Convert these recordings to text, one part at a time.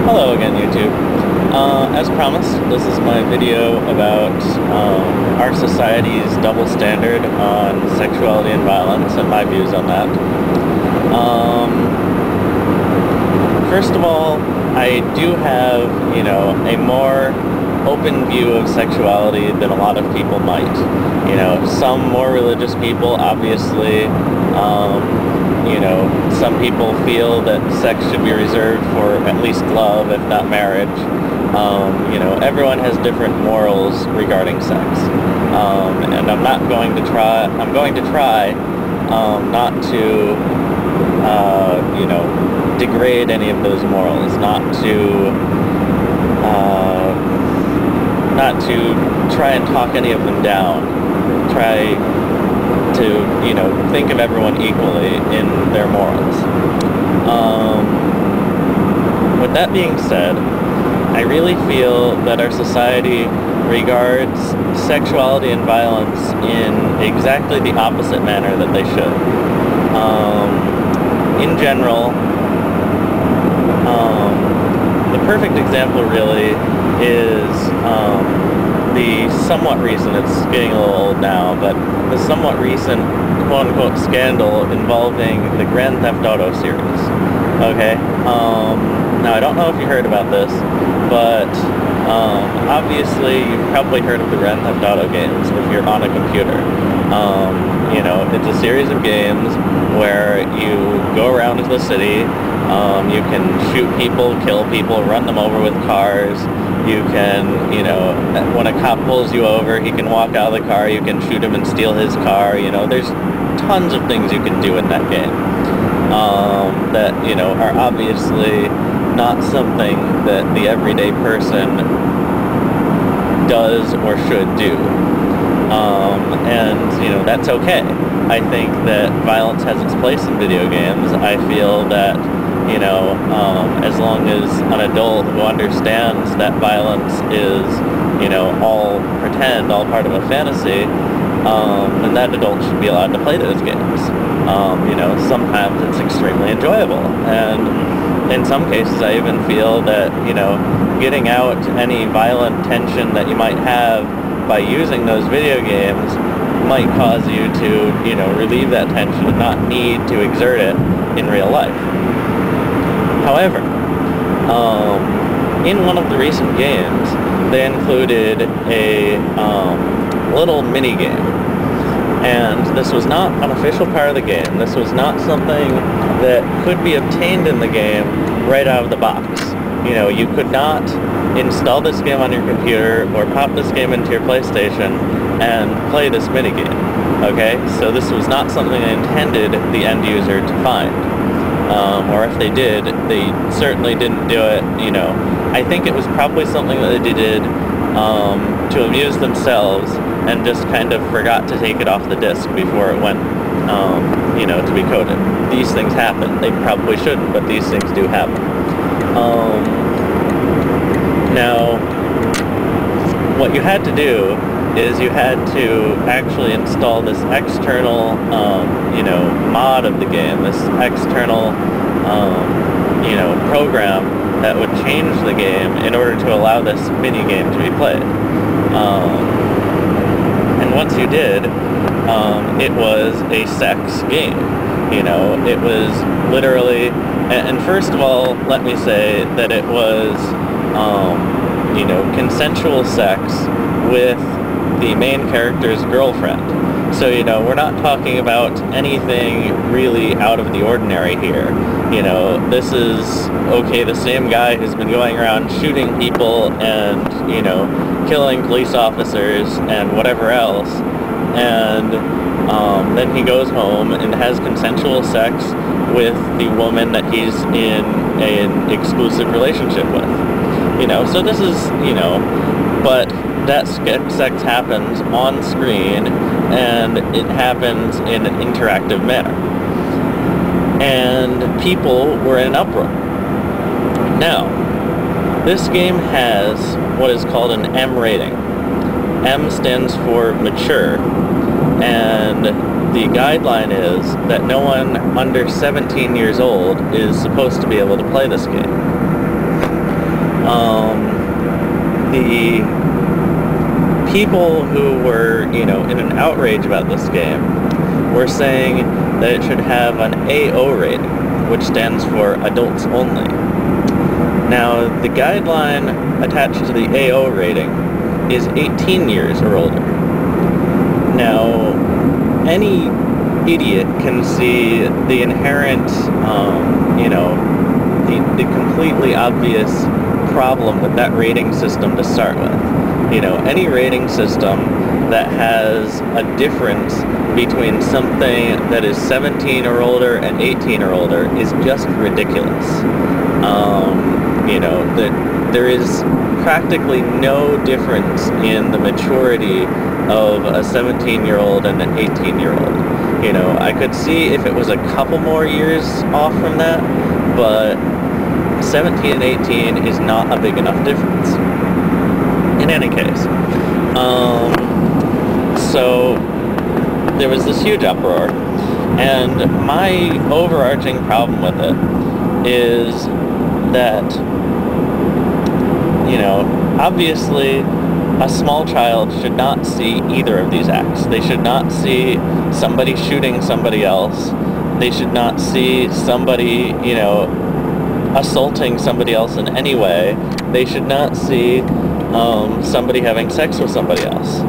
Hello again, YouTube. As promised, this is my video about our society's double standard on sexuality and violence and my views on that. First of all, I do have, a more open view of sexuality than a lot of people might. Some more religious people, obviously, some people feel that sex should be reserved for at least love, if not marriage. Everyone has different morals regarding sex. And I'm going to try not to, degrade any of those morals, not to try and talk any of them down, try to, think of everyone equally in their morals. With that being said, I really feel that our society regards sexuality and violence in exactly the opposite manner that they should. In general, the perfect example really is the somewhat recent, it's getting a little old now, but the somewhat recent quote-unquote scandal involving the Grand Theft Auto series. Okay? Now I don't know if you heard about this, but obviously you've probably heard of the Grand Theft Auto games if you're on a computer. It's a series of games where you go around the city, you can shoot people, kill people, run them over with cars. You can, when a cop pulls you over, he can walk out of the car, you can shoot him and steal his car. There's tons of things you can do in that game that, are obviously not something that the everyday person does or should do. And, that's okay. I think that violence has its place in video games. I feel that, as long as an adult who understands that violence is, all pretend, all part of a fantasy, then that adult should be allowed to play those games. Sometimes it's extremely enjoyable, and in some cases I even feel that, getting out any violent tension that you might have by using those video games might cause you to, relieve that tension and not need to exert it in real life. However, in one of the recent games, they included a little mini game. And this was not an official part of the game. This was not something that could be obtained in the game right out of the box. You could not install this game on your computer or pop this game into your PlayStation and play this minigame. Okay? So this was not something they intended the end user to find. Or if they did, they certainly didn't do it, I think it was probably something that they did to amuse themselves and just kind of forgot to take it off the disc before it went, to be coded. These things happen. They probably shouldn't, but these things do happen. Now, what you had to do is you had to actually install this external, mod of the game, this external, program that would change the game in order to allow this mini game to be played. And once you did, it was a sex game. It was literally, and first of all, let me say that it was, consensual sex with the main character's girlfriend. So, we're not talking about anything really out of the ordinary here. This is, okay, the same guy who's been going around shooting people and, killing police officers and whatever else. And then he goes home and has consensual sex with the woman that he's in an exclusive relationship with. So this is, but that sex happens on screen, and it happens in an interactive manner. And people were in an uproar. Now, this game has what is called an M rating. M stands for mature, and the guideline is that no one under 17 years old is supposed to be able to play this game. the people who were, in an outrage about this game were saying that it should have an AO rating, which stands for adults only. Now, the guideline attached to the AO rating is 18 years or older. Now, any idiot can see the inherent, the completely obvious problem with that rating system to start with. Any rating system that has a difference between something that is 17 or older and 18 or older is just ridiculous. There is practically no difference in the maturity of a 17-year-old and an 18-year-old. I could see if it was a couple more years off from that, but 17 and 18 is not a big enough difference. In any case, so there was this huge uproar, and my overarching problem with it is that, obviously a small child should not see either of these acts. They should not see somebody shooting somebody else. They should not see somebody, assaulting somebody else in any way. They should not see somebody having sex with somebody else.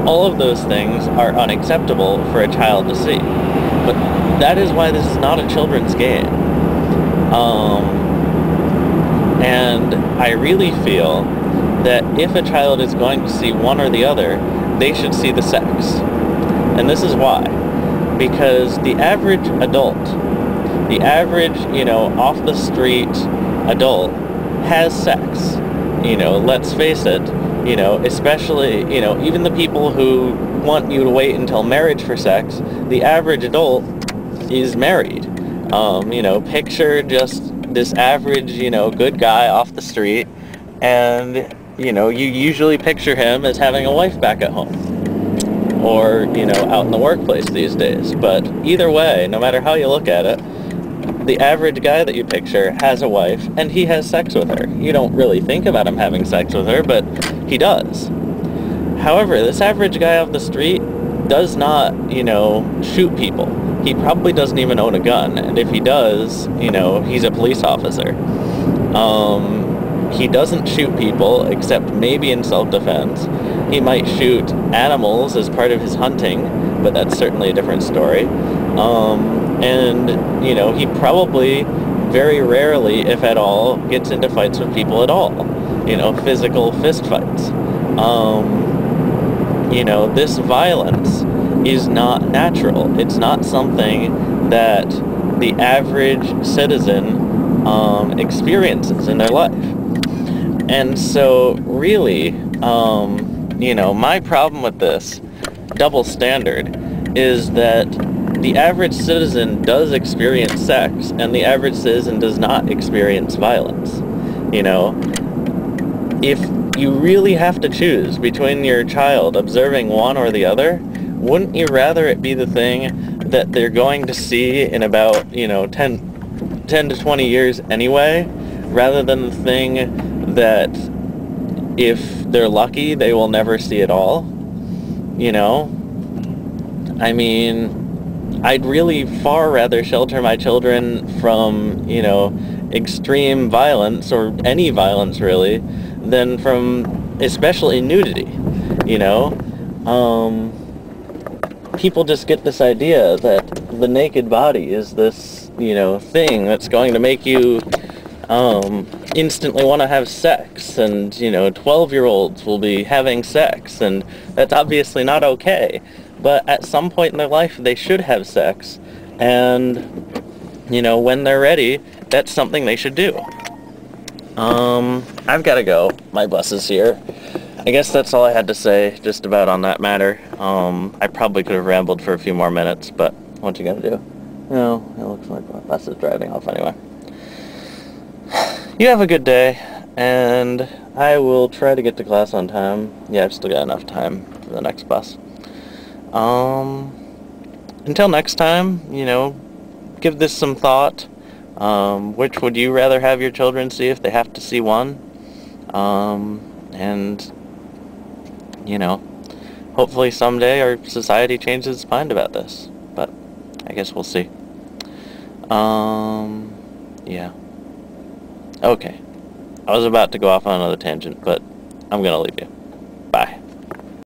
All of those things are unacceptable for a child to see. But that is why this is not a children's game. And I really feel that if a child is going to see one or the other, they should see the sex. And this is why. Because the average adult, the average, off the street adult has sex. Let's face it, especially, even the people who want you to wait until marriage for sex, the average adult is married. Picture just this average, good guy off the street, and, you usually picture him as having a wife back at home. Or, out in the workplace these days. But either way, no matter how you look at it, the average guy that you picture has a wife, and he has sex with her. You don't really think about him having sex with her, but he does. However, this average guy off the street does not, shoot people. He probably doesn't even own a gun, and if he does, he's a police officer. He doesn't shoot people, except maybe in self-defense. He might shoot animals as part of his hunting, but that's certainly a different story. And, he probably very rarely, if at all, gets into fights with people at all. Physical fist fights. This violence is not natural. It's not something that the average citizen experiences in their life. And so, really, my problem with this double standard is that the average citizen does experience sex, and the average citizen does not experience violence. If you really have to choose between your child observing one or the other, wouldn't you rather it be the thing that they're going to see in about, 10 to 20 years anyway, rather than the thing that if they're lucky, they will never see at all? I'd really far rather shelter my children from, extreme violence, or any violence really, than from especially nudity. People just get this idea that the naked body is this, thing that's going to make you instantly want to have sex, and 12-year-olds will be having sex, and that's obviously not okay. But at some point in their life, they should have sex, and when they're ready, that's something they should do. I've got to go. My bus is here. I guess that's all I had to say just about on that matter. I probably could have rambled for a few more minutes, but what you gotta do? No, it looks like my bus is driving off anyway. You have a good day, and I will try to get to class on time. Yeah, I've still got enough time for the next bus. Until next time, give this some thought. Which would you rather have your children see if they have to see one? And, you know, hopefully someday our society changes its mind about this. But I guess we'll see. Yeah. Okay. I was about to go off on another tangent, but I'm gonna leave you.